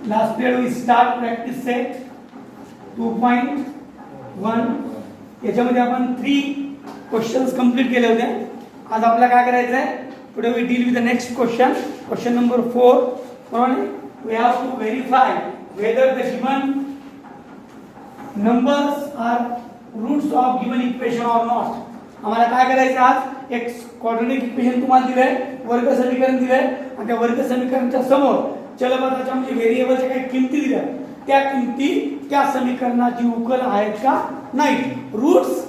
Last period we start practice set 2.1. याच्यामध्ये आपण 3 questions complete केले होते. आज आपल्याला काय करायचं आहे? Today we deal with the next question, question number 4. बरोबर? We have to verify whether the given numbers are roots of given equation or not. आम्हाला काय करायचं आज? एक क्वाड्रॅटिक इक्वेशन तुम्हाला दिलंय, वर्ग समीकरण दिलंय आणि त्या वर्ग समीकरणाच्या समोर चलपदाच्या म्हणजे व्हेरिएबलच्या काही किमती दिल्या, त्या किमती त्या समीकरणाची उकल आहेत का नाही, रूट्स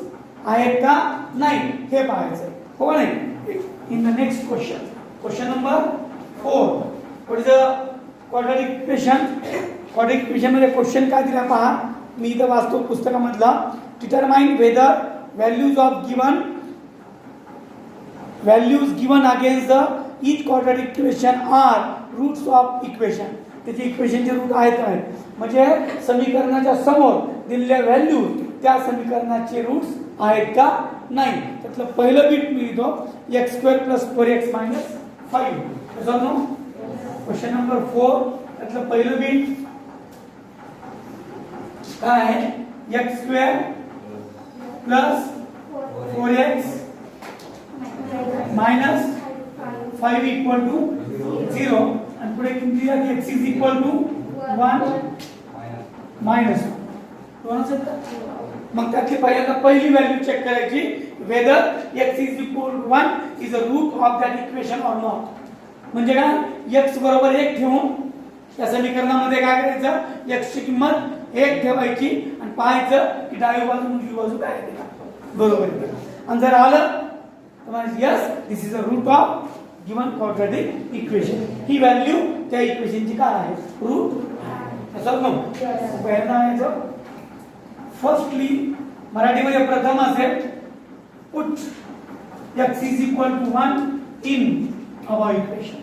आहेत का नाही हे पाहायचं. हो का नाही? In the next question, question number 4, what is the quadratic equation? Quadratic equation मध्ये क्वेश्चन काय दिला पहा. मी इथं वाचतो पुस्तकामधला. Determine whether values of given values given against the each quadratic equation are roots of equation. त्याचे इक्वेशनचे रूट आहेत का नाही, म्हणजे समीकरणाच्या समोर दिलेल्या व्हॅल्यू त्या समीकरणाचे रूट्स आहेत का नाही. त्यातलं पहिलं बीट मी लिहितो x² + 4x - 5. समजलो? क्वेश्चन नंबर 4 त्यातलं पहिलं बीट काय आहे? x² + 4x minus 5 equal to 0 and पुढे किमती आहे x is equal to 1 minus 1. मग त्याची पहिली व्हॅल्यू चेक करायची, whether x is equal to 1 is a root of that equation or not. म्हणजे काय? x बरोबर 1 ठेवून या समीकरणामध्ये काय करायचं? x ची किंमत 1 ठेवायची आणि पाहायचं की डावी बाजू उजवी बाजू काय आहे का बरोबर आहे. आणि जर आलं yes, this is the root of given quadratic equation. He value त्या इक्वेशनची काय आहे? रूट. समजलो? पहिल्यांदा याचं फर्स्टली मराठीमध्ये प्रथम असेल put x is equal to 1 in our equation.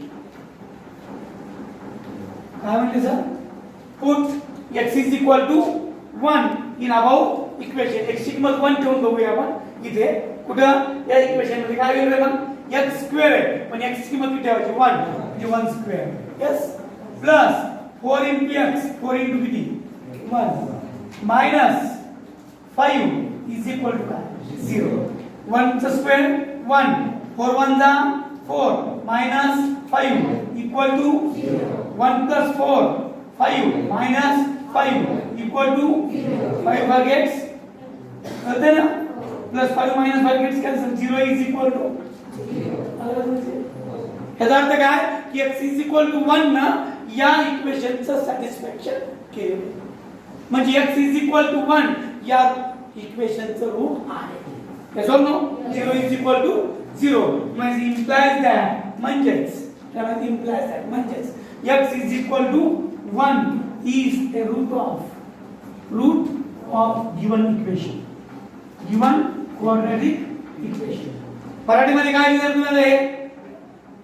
काय म्हणते sir? Put x is equal to 1 in our equation. x ची किंमत 1 ठेवून बघूया आपण इथे. कुठं? या इक्वेशन मध्ये काय लिहिलं ना? x² आहे पण x ची किंमत किती ठेवायची? 1 म्हणजे 1². Yes. Plus 4 into x, 4 into किती? 1 minus 5 is equal to काय? 0. 1 चा स्क्वेअर 1, 4 1 जा 4 minus 5 equal to 0. 1 plus 4 5 minus 5 equal to 5 gets कळते ना? Plus 5 minus 5 gets cancel. 0 is equal to 0. याचा अर्थ काय की x is equal to 1 ना या इक्वेशनचं सॅटिस्फॅक्शन केलं, म्हणजे x is equal to 1 या इक्वेशनचं रूट आहे. yes or no? 0 is equal to 0 म्हणजे implies that म्हणजेच त्यामध्ये implies that म्हणजेच x is equal to 1 is a root of given equation, given quadratic equation. मराठीमध्ये काय लिहिलं तुम्हाला? हे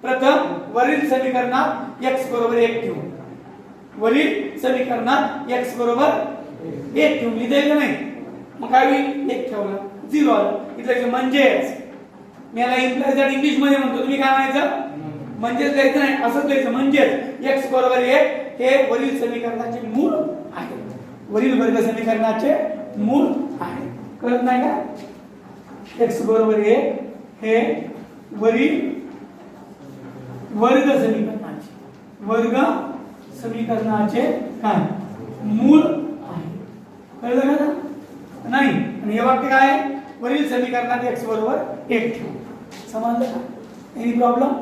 प्रथम वरील समीकरणात x बरोबर 1 ठेवून, वरील समीकरणात x बरोबर 1 ठेवून लिहिलं का नाही? मग काय होईल? 1 ठेवलं 0 आलं. इथलं म्हणजेच मी याला इम्प्लाइज दॅट इंग्लिश मध्ये म्हणतो, तुम्ही काय म्हणायचं? म्हणजेच लिहायचं नाही, असंच लिहायचं. म्हणजेच x बरोबर 1 हे वरील समीकरणाचे मूळ आहे, वरील वर्ग समीकरणाचे मूळ आहे. कळत नाही का? x बरोबर 1 हे वरील वर्ग समीकरणाचे काय मूळ आहे. कळलं का नाही? आणि हे वाक्य काय आहे? वरील समीकरणात x बरोबर 1 ठेवू. समजलं का? Any problem?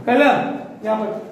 कळलं? यामध्ये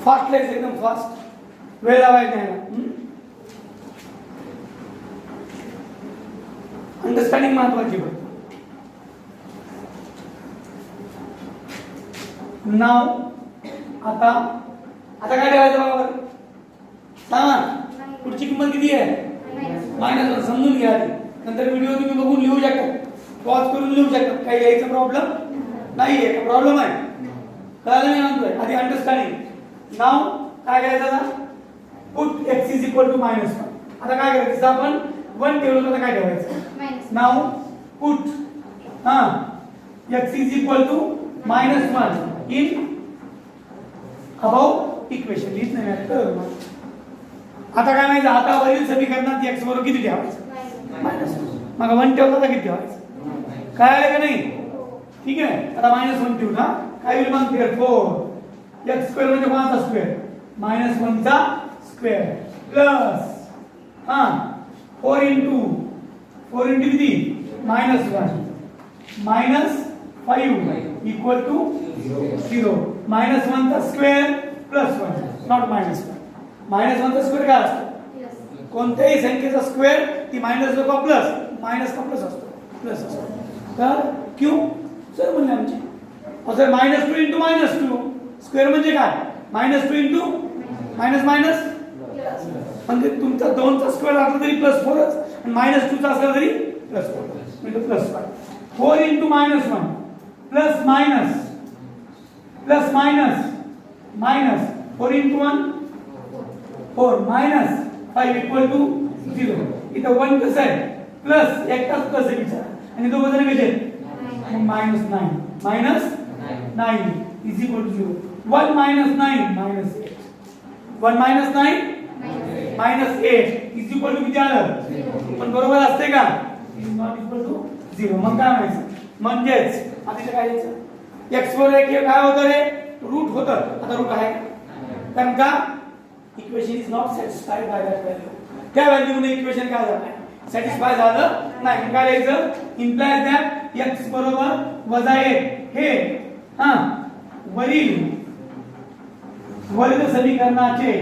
फास्ट लाईज एकदम फास्ट, वेळ लावायचा नाही. अंडरस्टँडिंग महत्वाची होती. नाव आता काय ठेवायचं बघा बरं? सांगा पुढची किंमत किती आहे -1 समजून घ्या आधी नंतर व्हिडिओ तुम्ही बघून लिहू शकता पॉज करून लिहू शकता काही यायचा प्रॉब्लेम नाहीये का प्रॉब्लेम आहे कळलं मी म्हणतोय आधी अंडरस्टँडिंग नाव काय करायचं आता put x is equal to -1 आता काय करायचं आपण 1 ठेवलं तर काय ठेवायचं नाव put x is equal to -1 in above equation लिहित नाही आता काय माहिती आता वरील समीकरणात x बरोबर किती ठेवायचं मग 1 ठेवलं तर किती ठेवायचं काय आलं का नाही ठीक आहे आता -1 ठेवू ना काय होईल मग 4 x स्क्वेअर म्हणजे कोणाचा स्क्वेअर -1 चा स्क्वेअर प्लस 4 इंटू किती -1 -5 इक्वल टू 0 -1 चा स्क्वेअर प्लस 1 नॉट -1 -1 चा स्क्वेअर काय असतो कोणत्याही संख्येचा स्क्वेअर ती मायनस का प्लस असतो प्लस असतो तर क्यू सर म्हणले आमचे सर -2 इंटू -2 स्क्वेअर म्हणजे काय -2 इंटू मायनस म्हणजे तुमचा 2 चा स्क्वेअर असला तरी +4च आणि -2 चा असला तरी +4 म्हणजे +5 4 into -1 plus minus 4 into 1 4 -5 equal to 0 इथं 1 कसं आहे प्लस एकटाच प्लस आहे विचार आणि दोघं जण कसे -9 is equal to 0 1 -9 -8 1 -9 -8 is equal to किती आलं पण बरोबर असते का इज नॉट इक्वल टू 0 मग काय म्हणायचं म्हणजेच आता काय लिहायचं x वर एक काय होतं रे रूट होतं आता रूट आहे कारण का equation is not satisfied by that value त्या व्हॅल्यूने इक्वेशन काय झालं नाही सॅटिस्फाय झालं नाही काय लिहायचं इम्प्लाय दॅट x बरोबर -1 हे वरील वर्ग समीकरणाचे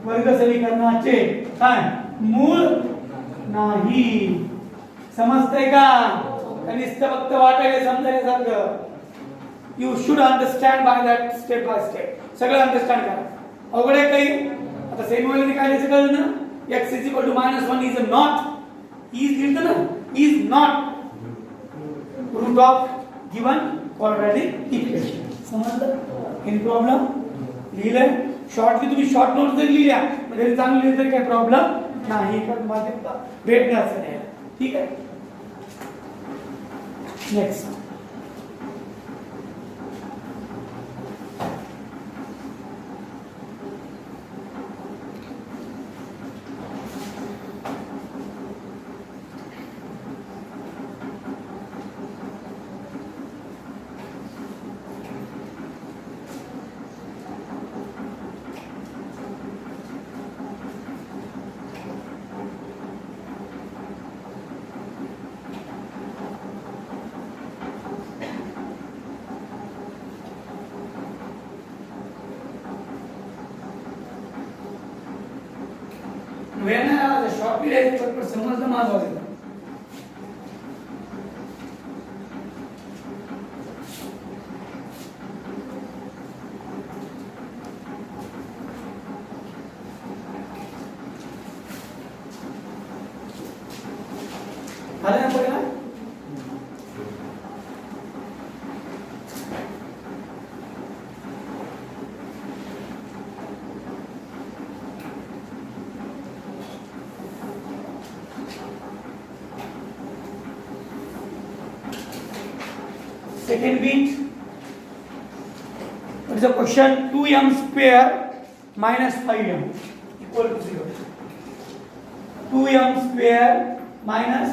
वर्ग समीकरणाचे काय मूळ नाही समजतंय का नुसतं फक्त वाटायला समजायसारखं you should understand by that step by step सगळं अंडरस्टँड करा अवघड आहे काही आता सेम वेळेला काय लिहायचं कळलं ना x is equal to -1 is not is लिहिलं ना is not root of given quadratic equation समजलं एनी प्रॉब्लेम लिहिलंय शॉर्टली तुम्ही शॉर्ट नोट जरी लिहिल्या म्हणजे चांगलं लिहिलं तरी काही प्रॉब्लेम नाही का तुम्हाला भेटण्याचं नाही ठीक आहे नेक्स्ट वेळ नाही आला शॉर्ट पीरियड पण समजलं माझं होतं आलं ना पहिला second bit what is the question 2m square minus 5m equal to 0 2m square minus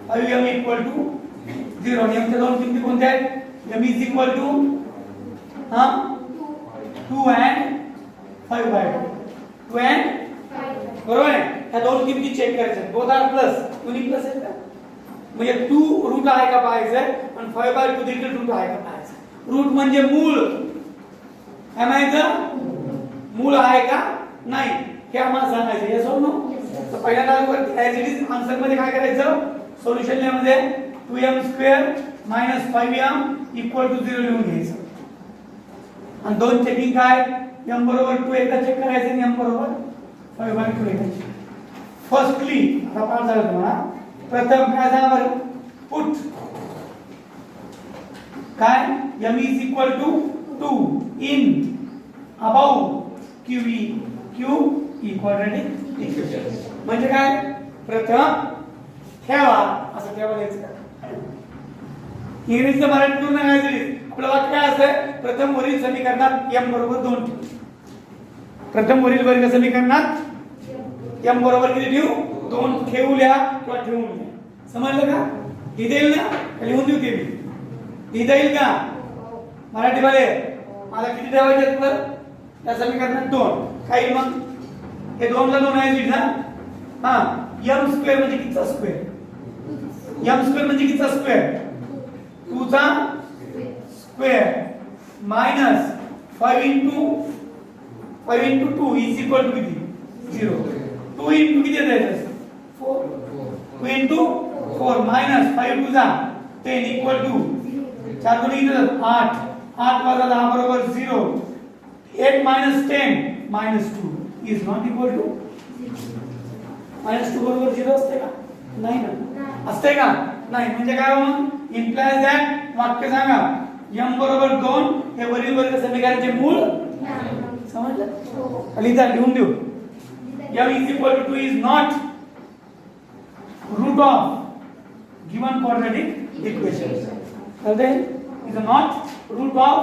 5m equal to 0 नेमच्या दोन किमती कोणत्या आहेत m is equal to 2 and 5 by 2 and बरोबर आहे ह्या दोन किमती चेक करायच्या बोथ आर प्लस दोन्ही प्लस आहेत का म्हणजे 2 रूट आहे का पाहायचं आणि 5/2 देखील रूट आहे का पाहायचं रूट म्हणजे मूळ काय माहिती मूळ आहे का नाही हे आम्हाला सांगायचं येस और नो तर पहिल्या दाखवत ऍज इट इज आन्सर मध्ये काय करायचं सोल्युशन मध्ये 2m² - 5m = 0 लिहून घ्यायचं आणि दोन चेकिंग काय m बरोबर 2 एकदा चेक करायचं आणि m बरोबर 5/2 एकदा चेक. फर्स्टली आता काय झालं तुम्हाला प्रथम काय झालं बरं पुट काय m is equal to 2 in above qe q quadratic equation. म्हणजे काय प्रथम ठेवा असं ठेवा द्यायचं. इंग्रजीचं मराठी पूर्ण काय झाली आपलं वाक्य काय असतं प्रथम वरील समीकरणात m बरोबर 2 प्रथम वरील वर्ग समीकरणात m बरोबर किती ठेवू 2 ठेवल्या किंवा ठेवून घ्या. समजलं का लिहिता येईल ना लिहून देऊ ते मी लिहिता येईल का मराठी मध्ये मला किती ठेवायचे आहेत तर त्या समीकरणात 2 काही मग हे 2 ला 2 आहे लिहित ना हा m स्क्वेअर म्हणजे कितीचा स्क्वेअर m स्क्वेअर म्हणजे कितीचा स्क्वेअर 2 चा square minus 5 into 2 is equal to किती 0 2 into किती द्यायचं 4 2 into 4 minus 5 to 10 equal to 4 गुणे किती 8 8 वजा 10 बरोबर 0 8 minus 10 minus 2 is not equal to minus 2 बरोबर 0 असते का नाही ना असते का नाही म्हणजे काय मग implies that वाक्य सांगा m बरोबर 2 हे वरील वर्ग समीकरणाचे मूळ समजलं लिहिता लिहून देऊ m is equal to 2 is not root of given quadratic equation. Then is not root of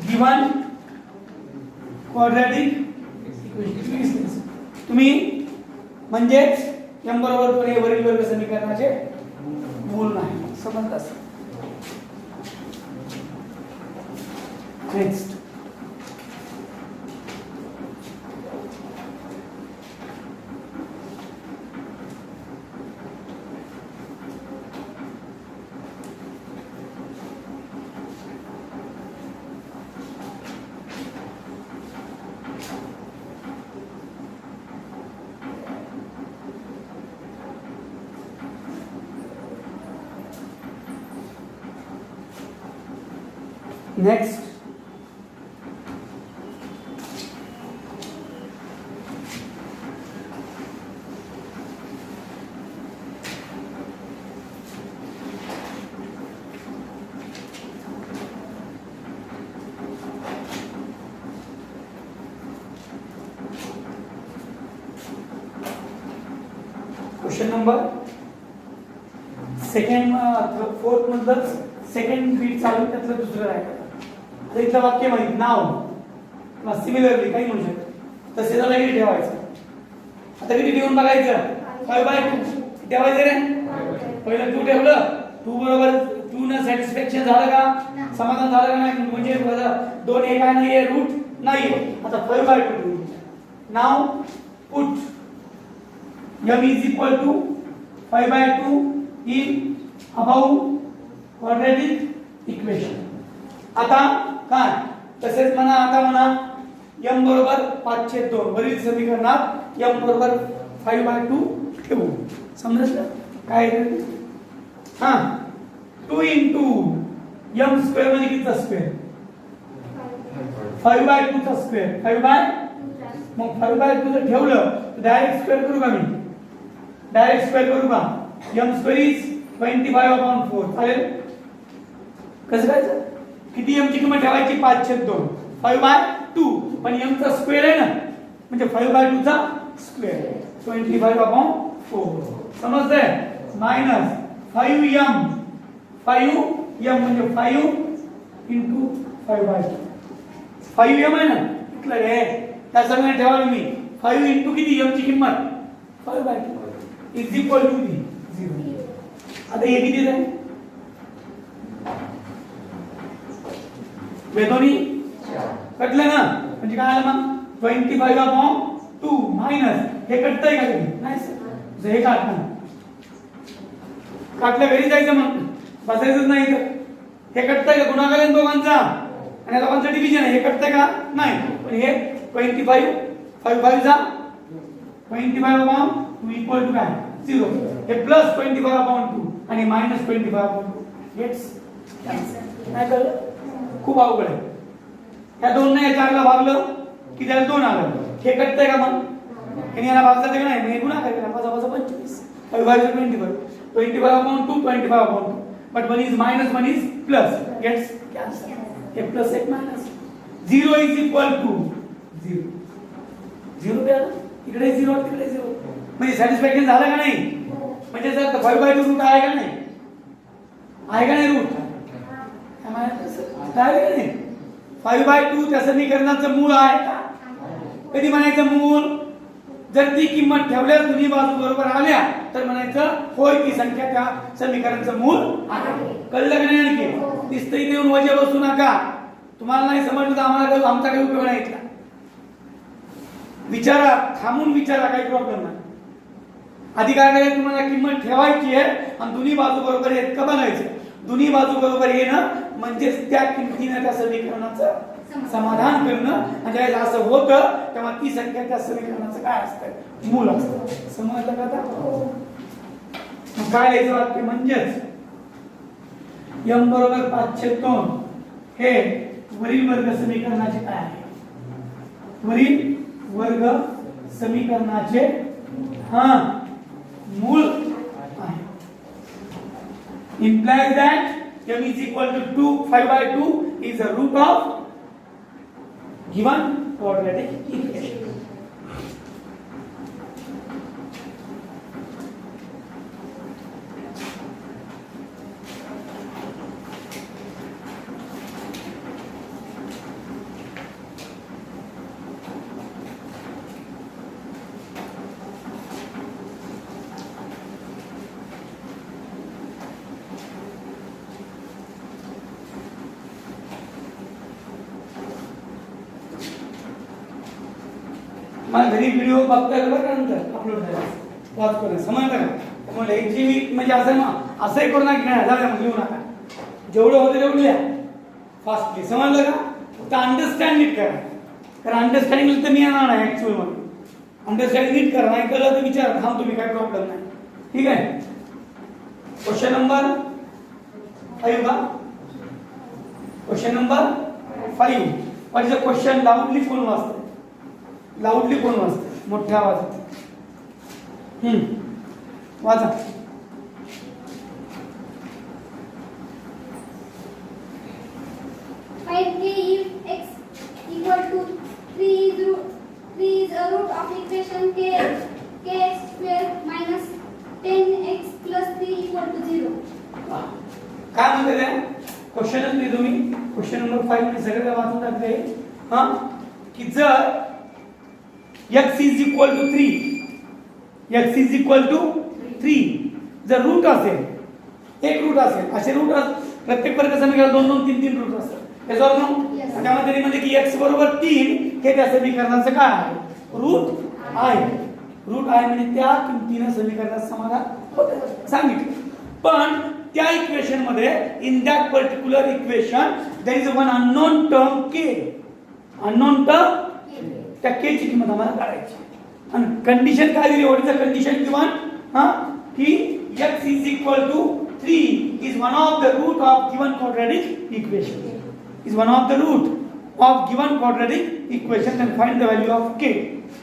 given quadratic equation. तुम्ही म्हणजेच m बरोबर 2 हे वरील वर्ग समीकरणाचे मूळ नाही समजलं असेल. Next next question number second fourth मधलं सेकंड बीट चालू त्यातलं दुसरं राहिलं. आता इथलं वाक्य माहित नाव किंवा सिमिलरली काही म्हणू शकतो तसे त्याला किती ठेवायचं आता किती ठेवून बघायचं 5/2 ठेवायचं रे पहिलं 2 ठेवलं 2 बरोबर 2 न सॅटिस्फॅक्शन झालं का समाधान झालं का नाही म्हणजे 2 हे काय नाहीये रूट नाहीये. आता 5/2 नाव put m is equal to 5/2 in above quadratic equation. आता काय तसेच म्हणा आता म्हणा m बरोबर 5/2 वरील समीकरणात m बरोबर 5/2 ठेवू समजलं काय हा 2 into m स्क्वेअर म्हणजे कितीचा स्क्वेअर 5/2 चा स्क्वेअर 5/2 मग 5/2 जर ठेवलं तर डायरेक्ट स्क्वेअर करू का मी डायरेक्ट स्क्वेअर करू का m स्क्वेअर इज 25/4 चालेल कसं करायचं किती m ची किंमत ठेवायची 5/2 5/2 पण m चा स्क्वेअर आहे ना म्हणजे 5/2 चा स्क्वेअर 25/4 समजतंय मायनस 5m 5m म्हणजे 5 into 5/2 5m आहे ना इथलं रे त्या सगळ्यांना ठेवाल मी 5 into किती m ची किंमत 5/2 is equal to 0. आता हे किती आहे वेदोनी कटलं ना म्हणजे काय आलं मग 25/2 मायनस हे कटतंय का तुम्ही नाही सर हे काटणार काटलं घरी जायचं मग बसायचंच नाही तर हे कटतंय का गुणाकार आहे दोघांचा आणि दोघांचं डिव्हिजन आहे हे कटतंय का नाही पण हे 25 5 चा 25/2 इक्वल टू काय 0 हे प्लस 25/2 आणि मायनस 25/2 गेट्स कॅन्सल नाही कळलं खूप अवघड आहे. या 2 ने 4ला भागलं की त्याला 2 आलं. हे कटतंय का मग? आणि याला भागतात का नाही? मी गुणाकार केला 5 5 25. 5 5 25. 25/2 25/2. But 1 is minus 1 is plus. Gets cancel. A plus एक minus. 0 is equal to 0. 0 द्या. इकडे 0 तिकडे 0. म्हणजे सॅटिस्फॅक्शन झालं का नाही? म्हणजे जर 5/2 रूट आहे का नाही? आहे का नाही रूट? काय आहे का नाही? 5/2 त्या समीकरणाचं मूळ आहे का? कधी म्हणायचं मूळ? जर ती किंमत ठेवल्यास दोन्ही बाजू बरोबर आल्या तर म्हणायचं होय ती संख्या त्या समीकरणाचं मूळ आहे. कळलं का नाही? आणखी दिसतं इथे येऊन वजा बसू नका. तुम्हाला नाही समजलं तर आम्हाला आमचा काही उपयोग नाही. विचारा, थांबून विचारा, काही प्रॉब्लेम नाही. आधी काय करायचं? तुम्हाला किंमत ठेवायची आहे आणि दोन्ही बाजू बरोबर येत का बघायचं. दोन्ही बाजू बरोबर येणं म्हणजेच त्या किमतीने त्या समीकरणाचं समाधान करणं. आणि ज्यावेळेस असं होतं तेव्हा ती संख्या त्या समीकरणाचं काय असतं? मूळ असतं. समजलं का आता? काय लिहायचं वाक्य? म्हणजेच m बरोबर 5/2 हे वरील वर्ग समीकरणाचे काय आहे? वरील वर्ग समीकरणाचे मूळ आहे. implies that m is equal to 2 5/2 is a root of given quadratic equation. मला घरी व्हिडिओ बघताय बघा नंतर अपलोड झाला वॉच करा. समजलं का? त्यामुळे एक जी म्हणजे असंही करू नका झालं मग लिहू नका. जेवढं होतं तेवढं लिहा फास्टली. समजलं का? फक्त अंडरस्टँड नीट करा. कारण अंडरस्टँडिंग तर मी येणार नाही ऍक्च्युअल मध्ये. अंडरस्टँडिंग नीट करा. नाही कळलं तर विचारा, थांब तुम्ही, काही प्रॉब्लेम नाही. ठीक आहे. क्वेश्चन नंबर 5 का? Question number 5. What is a question? लाऊडली कोण वाचतं? लाऊडली कोण वाचतं? मोठ्या आवाजात वाचा. Find k if x equal to 3 is a root of equation kx square minus 10x plus 3 equal to 0. काय म्हणते ते? क्वेश्चनच नाही तुम्ही. क्वेश्चन नंबर 5 मध्ये सगळं वाचून टाकले की जर x is equal to 3 x is equal to 3 जर रूट असेल, एक रूट असेल, असे रूट प्रत्येक वर्ग समीकरण 2 2 3 3 रूट असतात. याचा अर्थ त्यामध्ये म्हणजे की x बरोबर 3 हे त्या समीकरणाचं काय आहे? रूट आहे. रूट आहे म्हणजे त्या किमतीने समीकरणाचं समाधान होतं सांगितलं. पण त्या इक्वेशन मध्ये in that particular equation there is one unknown term k. Unknown term त्या k ची किंमत आम्हाला काढायची. आणि कंडिशन काय दिली? What is the condition given? की x is equal to 3 is one of the root of given quadratic equation. Is one of the root of given quadratic equation and find the value of k.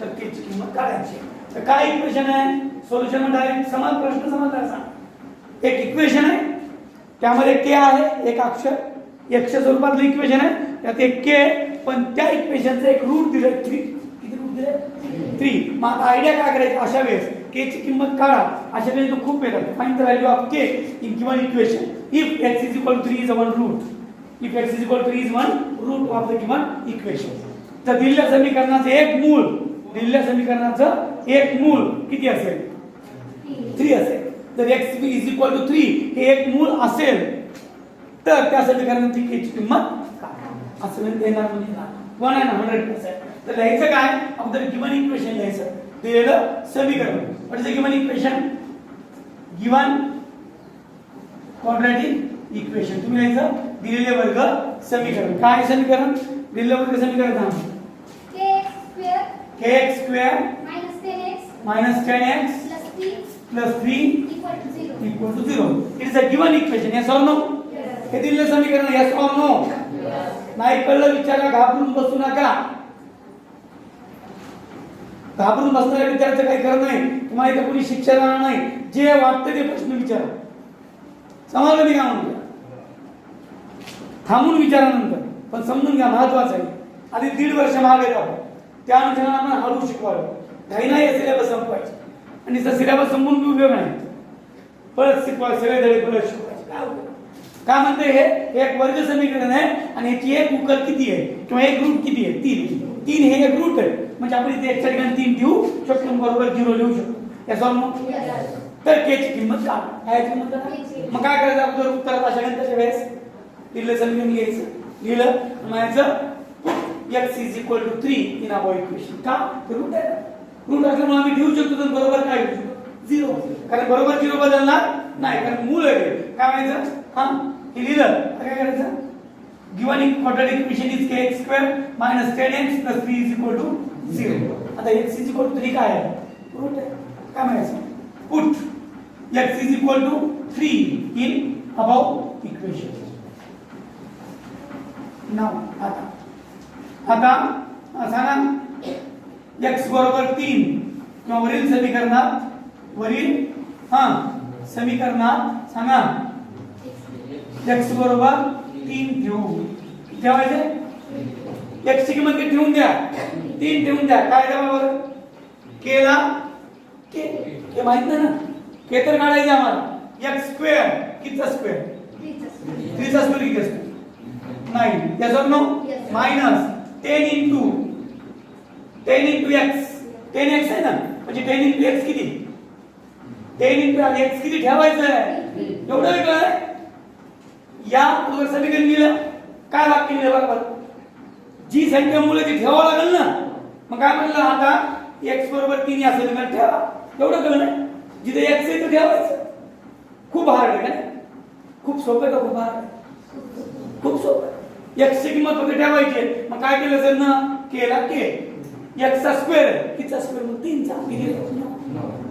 तर k ची किंमत काढायची. तर काय equation आहे? Solution मध्ये direct समान प्रश्न समजला सांग. एक इक्वेशन आहे त्यामध्ये k आहे, एक अक्षर x च्या स्वरूपातलं इक्वेशन आहे. त्यात एक k पण त्या इक्वेशनचं एक रूट दिलं 3. किती रूट दिले? 3. मग आता आयडिया काय करायची? अशा वेळेस k ची किंमत काढा. अशा वेळेस तो खूप येतात. Find the value of k in given equation if x is equal to 3 is one root. If x is equal to 3 is one root of the given equation. तर दिलेल्या समीकरणाचं एक मूळ किती असेल? 3 असेल. जर x is equal to 3 हे एक मूळ असेल तर त्या समीकरणाची k ची किंमत काय असं देणार म्हणजे 100%. तर लिहायचं काय? अगोदर गिवन इक्वेशन लिहायचं. दिलेलं समीकरण. What is the given equation? Given quadratic equation. तुम्ही लिहायचं दिलेले वर्ग समीकरण. काय समीकरण? दिलेले वर्ग समीकरण kx square minus 10x plus 3 equal to 0. It is a given equation. Yes or no? हे दिलेलं समीकरण. Yes or no? नाही कळलं विचारा, घाबरून बसू नका. घाबरून बसणाऱ्या विद्यार्थ्याचं काही खरं नाही. तुम्हाला इथं कोणी शिक्षा देणार नाही. जे वाटतं ते प्रश्न विचारा. समजलं मी काय म्हणतो? थांबून विचारानंतर पण समजून घ्या, महत्वाचं आहे. आधी 1.5 वर्ष मागे जावं, त्या अनुषंगाने आपण हळू शिकवावं. घाई नाही सिलेबस संपवायचं आणि जर सिलेबस संपून बी उपयोग नाही. परत शिकवा, सगळे धडे परत शिकवायचे. काय म्हणते हे एक वर्ग समीकरण आहे आणि याची एक उकल किती आहे किंवा एक रूट किती आहे? 3 हे एक रूट आहे. म्हणजे आपण इथे एक्सच्या ठिकाणी 3 ठेवू शकतो, बरोबर 0 लिहू शकतो. या सॉल्व तर के ची किंमत काय? किंमत मग काय करायचं? अगोदर उत्तरात अशा गणिताच्या वेळेस दिलेलं समीकरण लिहायचं, लिहिलं म्हणायचं x is equal to 3 in about equation. का? रूट आहे. रूट असल्यामुळे आम्ही ठेवू शकतो तर बरोबर काय लिहू शकतो? 0. कारण बरोबर 0 बदलणार नाही, कारण मूळ आहे. काय म्हणायचं? हा हे लिहिलं काय करायचं? Given quadratic equation is kx² - 10x + 3 is equal to 0. आता x इज इक्वल टू 3 काय आहे? रूट आहे. काय म्हणायचं? Put x is equal to 3 in about equation. नाव आता सांगा x बरोबर 3 किंवा वरील समीकरणात सांगा x बरोबर 3 ठेवायचे. x ची किंमत किती ठेवून द्या? 3 ठेवून द्या. काय द्या बरोबर? केला के माहित नाही ना, के तर काढायचे आम्हाला. x² कितीचा स्क्वेअर? 3चा स्क्वेअर किती असतो? 9. याचा no minus 10 into x. 10x आहे ना, म्हणजे 10 into x किती? 10 into x किती ठेवायचं आहे? एवढं वेगळं. या अगोदर समीकरण लिहिलं, काय वाक्य लिहिलं बरोबर? जी संख्या मूळ ती ठेवावं लागेल ना. मग काय म्हणलं? आता x बरोबर 3 या समीकरणात ठेवा. एवढं कळलं? जिथे x आहे ते ठेवायचं. खूप हार्ड आहे का? खूप सोपं का? खूप हार्ड? खूप सोपं. x ची किंमत फक्त ठेवायची. मग काय केलं सर ना? केला के x चा स्क्वेअर कितीचा स्क्वेअर? मग 3 चा.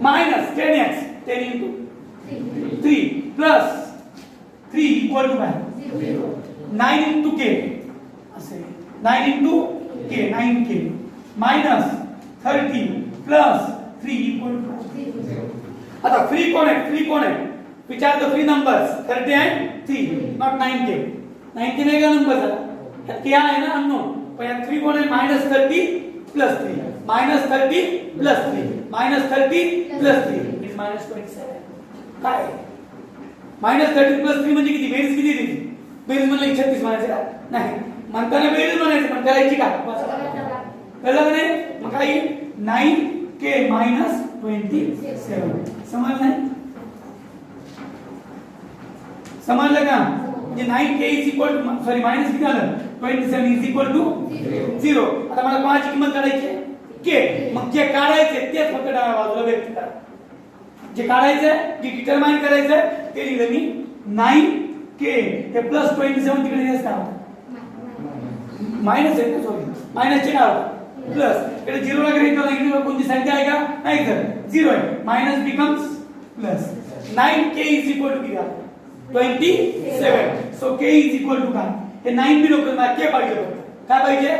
Minus 10x 10 into 3 plus 3 equal to काय? 9 into k असे 9 into k 9k minus 30 plus 3 equal to. आता फ्री कोण आहे? विचार the free numbers 30 and 3 not 9k. 9k नाही का नंबर झाला? k आहे ना अननोन. पण या 3 कोण आहे? -30 + 3 -30 + 3 -30 + 3 इज -27. काय? -30 + 3 म्हणजे किती? बेरीज किती येते? बेरीज म्हणजे 36 म्हणायचं का? नाही, म्हणताना बेरीज म्हणायचं, पण करायची का? कळलं का नाही? मग काय? 9k - 27. समजलं नाही? समजलं का? म्हणजे 9k is equal to sorry minus किती आलं? 27 इज इक्वल टू 0. आता मला कोणाची किंमत काढायची आहे? k. मग जे काढायचे तेच फक्त डाव्या बाजूला व्यक्त करा. जे काढायचं जे डिटरमाइन करायचं ते लिहिलं मी 9k हे प्लस 27 तिकडे हेच काय होतं? मायनस आहे. सॉरी मायनसचे काय होतं? प्लस. इकडे 0 ला ग्रेड नेगेटिव्ह कोणती संख्या आहे का? नाही तर 0 आहे. Minus becomes plus. 9k is equal to किती आलं? 27. So k is equal to काय? हे 9 बी नको, मला k पाहिजे फक्त. काय पाहिजे?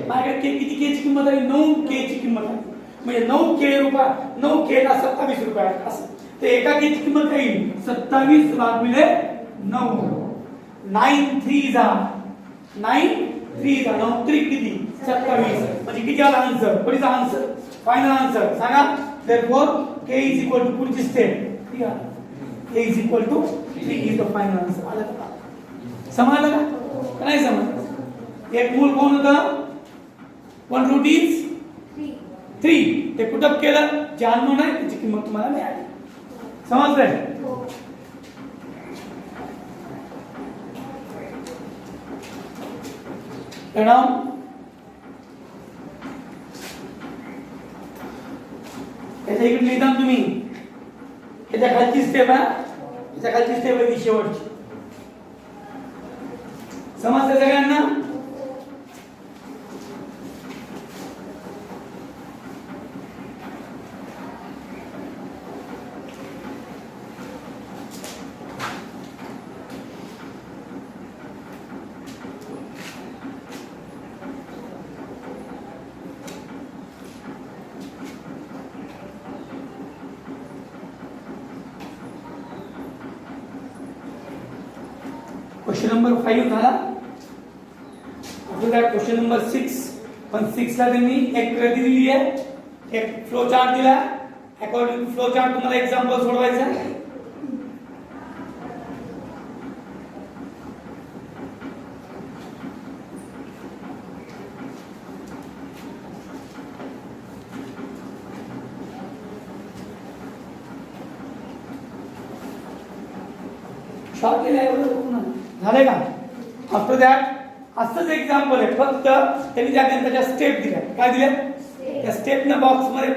माझ्याकडे k किती? k ची किंमत आहे 9k ची किंमत आहे. म्हणजे 9k ला 27 रुपये आहे असं. तर एका k ची किंमत काय येईल? 27 भागिले 9. 9 3 जा 9 3 किती? 27. म्हणजे किती आला answer? What is the answer? Final answer सांगा. Therefore k is equal to पुढची स्टेप. ठीक आहे, k is equal to 3 is the final answer. आलं का? समजलं का? नाही समजलं? एक मूळ कोण होतं? One root is 3. ते पुट अप केलं, जे अननोन आहे त्याची किंमत तुम्हाला मिळाली. समजलंय? याच्या इकडे लिहिता तुम्ही. याच्या खालची स्टेप आहे, याच्या खालची स्टेप आहे ती शेवटची. समजलं सगळ्यांना? क्वेश्चन नंबर 5 झाला. आपल्याला क्वेश्चन नंबर 6, पण 6 ला त्यांनी एक कृती दिली आहे, एक फ्लो चार्ट दिला. अकॉर्डिंग टू फ्लो चार्ट तुम्हाला एक्झाम्पल सोडवायचं आहे. शॉर्ट केलं एवढं झालंय का? आफ्टर दॅट असंच एक्झाम्पल आहे, फक्त त्यांनी त्याच्या स्टेप दिल्या. काय दिल्या? त्या स्टेपनं बॉक्स मध्ये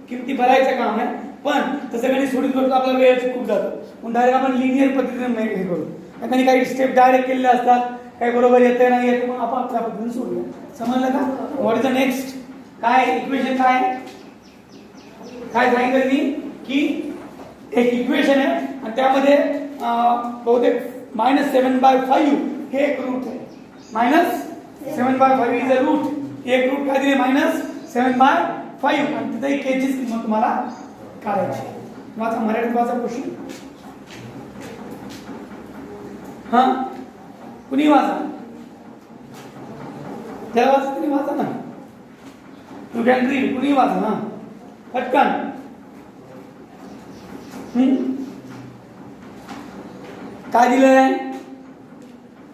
किमती भरायचं काम आहे. पण तसं काही सोडून करतो आपला वेळ खूप जातो. पण डायरेक्ट आपण लिनियर पद्धतीने हे करू. त्यांनी काही स्टेप डायरेक्ट केलेले असतात, काही बरोबर येते नाही येते, मग आपण आपल्या पद्धतीने सोडूया. समजलं का? What is the next? काय इक्वेशन काय सांगितलं मी की एक इक्वेशन आहे आणि त्यामध्ये बहुतेक -7/5 हे एक रूट आहे. -7/5 इज अ रूट. एक रूट काय दिले? -7/5 आणि तिथे k ची किंमत तुम्हाला काढायची. माझा मराठीत वाचा क्वेश्चन. हा कुणी वाचा? त्याला वाचा, तुम्ही वाचा ना. You can read. कुणी वाचा ना पटकन. काय दिलंय?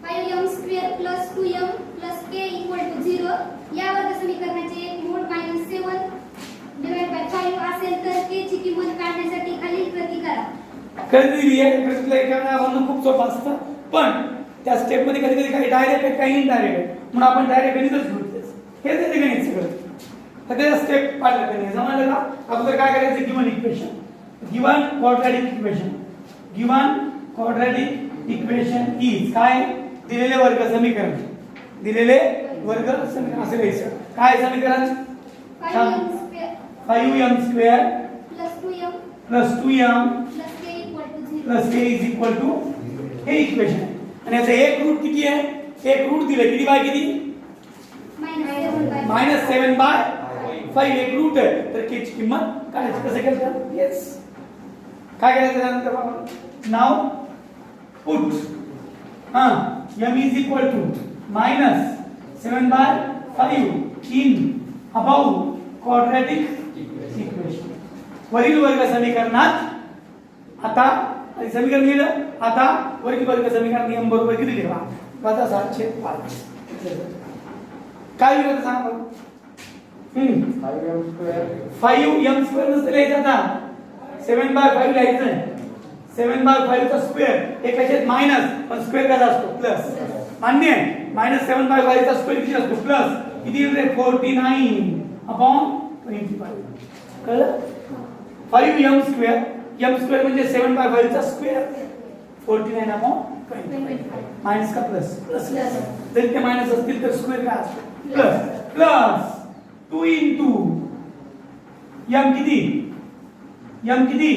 5m² + 2m + k = 0. या वर्ग समीकरणाचे एक मूळ -7/5 असेल तर k ची किंमत काढण्यासाठी खालील कृती करा. कृती दिली आहे. कृतीला एका खूप सोपं असतं, पण त्या स्टेप मध्ये कधी कधी काही डायरेक्ट आहे, काही इनडायरेक्ट आहे. म्हणून आपण डायरेक्ट गणितच घेऊ. हे ते गणित सगळं. तर त्याचा स्टेप पाहिलं नाही. समजलं का? अगोदर काय करायचं? Given equation, given quadratic equation. Given quadratic equation is काय? दिलेले वर्ग समीकरण. दिलेले वर्ग समीकरण असं लिहायचं. काय समीकरण? 5m² + 2m + k = 0. हे इक्वेशन आहे. आणि याचं एक रूट किती आहे? एक रूट दिलं. किती बाय किती? -7/5 एक रूट आहे. तर k ची किंमत काढायची. कसं केलं? येस. काय करायचं त्यानंतर? नाव put m is equal to -7/5 in above quadratic equation. वरील वर्ग समीकरणात आता समीकरण लिहिलं. आता वरील वर्ग समीकरण m बरोबर किती लिहा? 7/5. काय लिहिलं सांगा? 5m² नसतं लिहायचं. आता 7/5 लिहायचं. 7/5 चा स्क्वेअर एक कशात मायनस, पण स्क्वेअर कसा असतो? प्लस. मान्य आहे? -7/5 चा स्क्वेअर किती असतो? प्लस. किती येईल? 49/25. कळलं? 5m². m² म्हणजे 7/5 चा स्क्वेअर. 49/25. मायनस का प्लस? प्लस. जर ते मायनस असतील तर स्क्वेअर काय असतो? प्लस. प्लस 2 into m किती? m किती?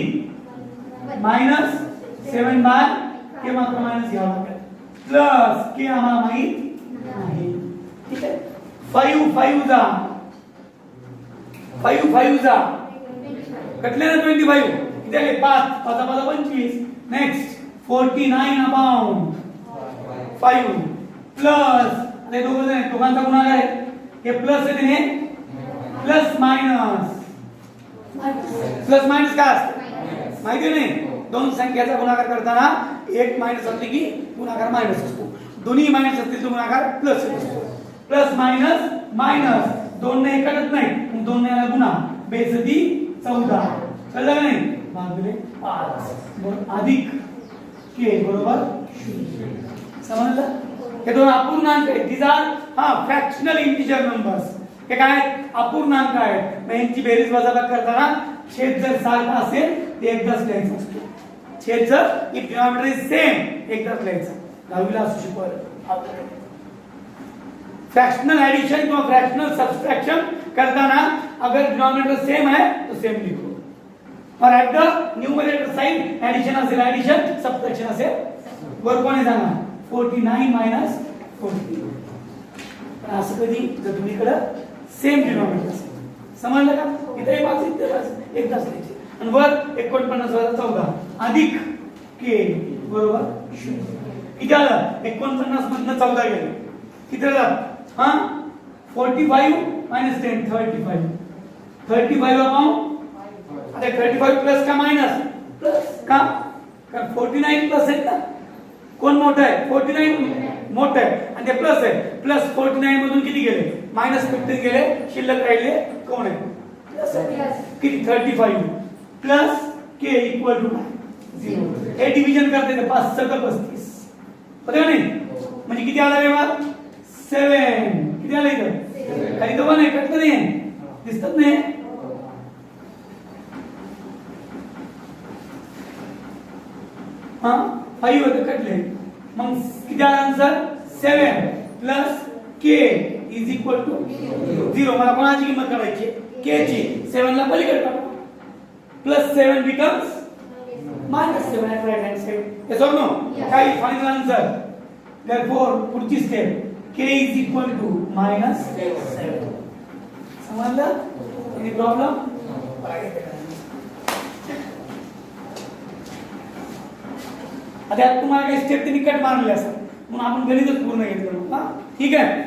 -7/5 के मात्र मायनस घ्यावं लागेल. प्लस के आम्हाला माहित नाही. ठीक आहे. 5 जा कटले ना 25. किती आले? 5 5 25. नेक्स्ट 49/5 प्लस ते दोघांचा गुणाकार आहे. हे प्लस आहे हे प्लस मायनस. प्लस मायनस काय असतं माहिती नाही? दोन संख्याचा गुणाकार करताना एक मायनस असले की गुणाकार मायनस असतो. दोन्ही मायनस असतील तर गुणाकार प्लस असतो. Plus minus minus. दोन ने कटत नाही. दोन ने गुणा. बेसदी 14. कळलं का नाही? भागिले 5 अधिक के बरोबर 0. समजलं? हे दोन अपूर्णांक आहेत. these are fractional integer numbers. हे काय? अपूर्णांक आहेत. मग यांची बेरीज वजाबाकी करताना छेद जर सारखा असेल ते एकदाच लिहायचं असतो. छेद जर इफ डिनॉमिनेटर इज सेम एकदाच लिहायचं. 10वी ला असू शिकवलं. फ्रॅक्शनल एडिशन किंवा फ्रॅक्शनल सबट्रैक्शन करताना अगर डिनोमिनेटर सेम है तो सेम लिखो, और at the numerator side addition असेल एडिशन, सबट्रैक्शन असेल वर कोणी सांगा 49 मायनस 40. असं कधी जर तुम्हीकडे सेम डिनोमिनेटर असेल, समजलं का? इथे बाजू इथे बाजू एकदाच लिहायची. आणि वर 49 14 अधिक के बरोबर 0. किती आलं 49 मधनं 14 गेले किती आलं हा 45 minus 10 35 अपॉन आता 35 प्लस का मायनस प्लस का कारण 49 प्लस आहे ना कोण मोठं आहे 49 मोठं आहे आणि ते प्लस आहे प्लस 49 मधून किती गेले मायनस 15 गेले शिल्लक राहिले कोण आहे प्लस किती 35 प्लस के इक्वल टू 0 हे डिवीजन करते ते 5 सगळं 35 होतं का नाही म्हणजे किती आला रे मग 7 किती आलं इथं खाली तर 1 आहे कटलं नाही दिसतात नाही हा 5 होते कटले मग किती आला answer 7 plus k is equal to 0 मला कोणाची किंमत काढायची के ची 7 ला पलीकडे टाका plus 7 becomes minus 7 at right hand side. Yes or no? Yes. Okay, final answer. Therefore, पुढची step k is equal to minus 7. समजलं? Any problem? आता यात तुम्हाला काही स्टेप त्यांनी कट मारले असतात म्हणून आपण गणितच पूर्ण घेतलं हा ठीक आहे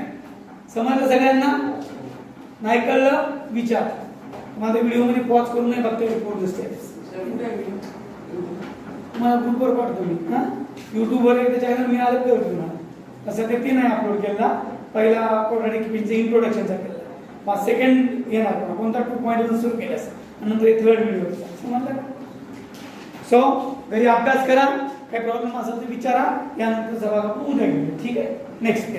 समजलं सगळ्यांना नाही कळलं विचार माझ्या व्हिडिओ मध्ये पॉज करून नाही बघता पूर्ण स्टेप्स तुम्हाला ग्रुपवर पाठवतो मी हा YouTube वर एक चॅनल मी आलं करतो तुम्हाला तसं ते नाही अपलोड केला पहिला कोड्रॅटिक इक्वेशनचं इंट्रोडक्शनचा केला 5 सेकंड येणार कोणता 2.1 सुरू केलास नंतर हे थर्ड व्हिडिओ समजलं सो घरी अभ्यास करा काही प्रॉब्लेम असेल तर विचारा यानंतर जबाब आपण उद्या घेऊ ठीक आहे नेक्स्ट